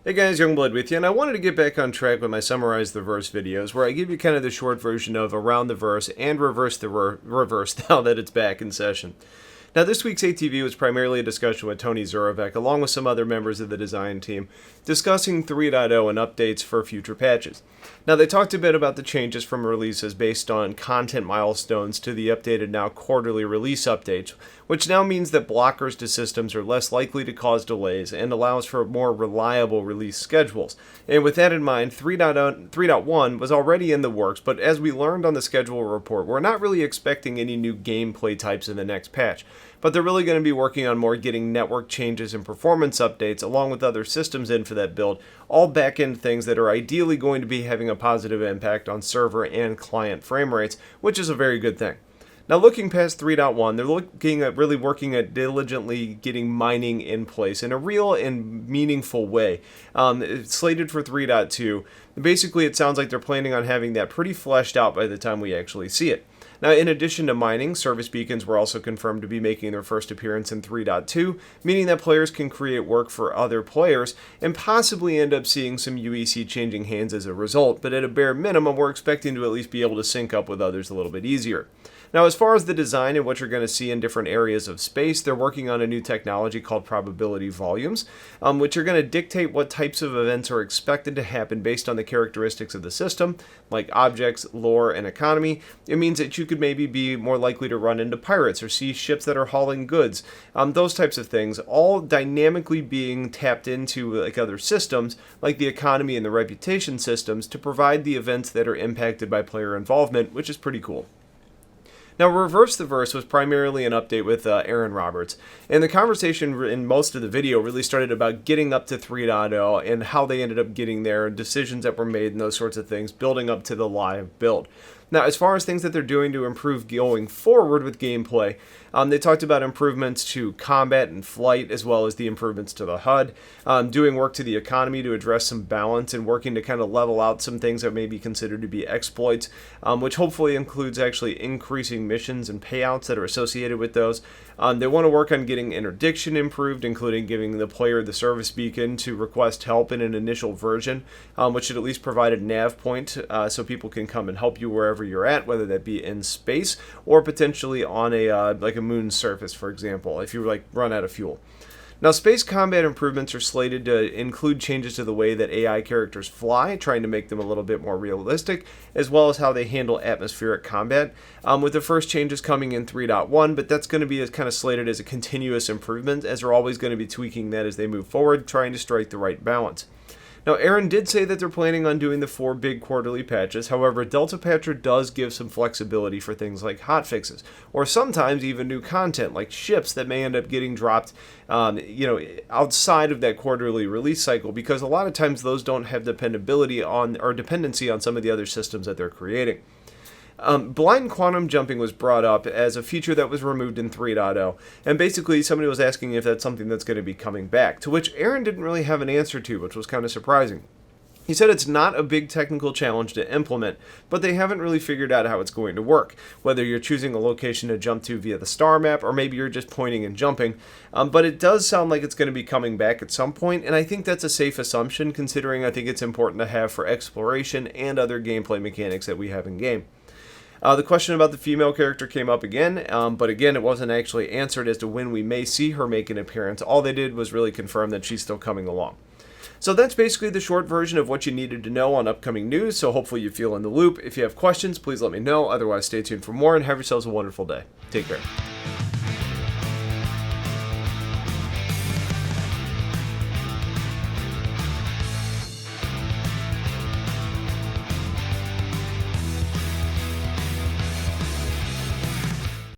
Hey guys, Youngblood with you, and I wanted to get back on track with my Summarize the Verse videos, where I give you kind of the short version of Around the Verse and Reverse the Reverse now that it's back in session. Now, this week's ATV was primarily a discussion with Tony Zurovec, along with some other members of the design team, discussing 3.0 and updates for future patches. Now, they talked a bit about the changes from releases based on content milestones to the updated now quarterly release updates, which now means that blockers to systems are less likely to cause delays and allows for more reliable release schedules. And with that in mind, 3.1 was already in the works, but as we learned on the schedule report, we're not really expecting any new gameplay types in the next patch. But they're really going to be working on more getting network changes and performance updates along with other systems in for that build, all back-end things that are ideally going to be having a positive impact on server and client frame rates, which is a very good thing. Now, looking past 3.1, they're looking at really working at diligently getting mining in place in a real and meaningful way. It's slated for 3.2. Basically, it sounds like they're planning on having that pretty fleshed out by the time we actually see it. Now, in addition to mining, service beacons were also confirmed to be making their first appearance in 3.2, meaning that players can create work for other players and possibly end up seeing some UEC changing hands as a result, but at a bare minimum, we're expecting to at least be able to sync up with others a little bit easier. Now, as far as the design and what you're going to see in different areas of space, they're working on a new technology called probability volumes, which are going to dictate what types of events are expected to happen based on the characteristics of the system, like objects, lore, and economy. It means that you could maybe be more likely to run into pirates or see ships that are hauling goods, those types of things, all dynamically being tapped into like other systems, like the economy and the reputation systems, to provide the events that are impacted by player involvement, which is pretty cool. Now, Reverse the Verse was primarily an update with Aaron Roberts, and the conversation in most of the video really started about getting up to 3.0 and how they ended up getting there, decisions that were made and those sorts of things, building up to the live build. Now, as far as things that they're doing to improve going forward with gameplay, they talked about improvements to combat and flight, as well as the improvements to the HUD, doing work to the economy to address some balance and working to kind of level out some things that may be considered to be exploits, which hopefully includes actually increasing missions and payouts that are associated with those. They want to work on getting interdiction improved, including giving the player the service beacon to request help in an initial version, which should at least provide a nav point so people can come and help you wherever you're at, whether that be in space or potentially on a like a moon surface, for example, if you like run out of fuel. Now, space combat improvements are slated to include changes to the way that AI characters fly, trying to make them a little bit more realistic, as well as how they handle atmospheric combat, with the first changes coming in 3.1, but that's going to be kind of slated as a continuous improvement, as they're always going to be tweaking that as they move forward, trying to strike the right balance. Now, Aaron did say that they're planning on doing the 4 big quarterly patches. However, Delta Patcher does give some flexibility for things like hotfixes, or sometimes even new content like ships that may end up getting dropped, outside of that quarterly release cycle, because a lot of times those don't have dependability on or dependency on some of the other systems that they're creating. Blind quantum jumping was brought up as a feature that was removed in 3.0, and basically somebody was asking if that's something that's going to be coming back, to which Aaron didn't really have an answer to, which was kind of surprising. He said it's not a big technical challenge to implement, but they haven't really figured out how it's going to work, whether you're choosing a location to jump to via the star map, or maybe you're just pointing and jumping, but it does sound like it's going to be coming back at some point, and I think that's a safe assumption, considering I think it's important to have for exploration and other gameplay mechanics that we have in game. The question about the female character came up again, but again, it wasn't actually answered as to when we may see her make an appearance. All they did was really confirm that she's still coming along. So that's basically the short version of what you needed to know on upcoming news, so hopefully you feel in the loop. If you have questions, please let me know. Otherwise, stay tuned for more, and have yourselves a wonderful day. Take care.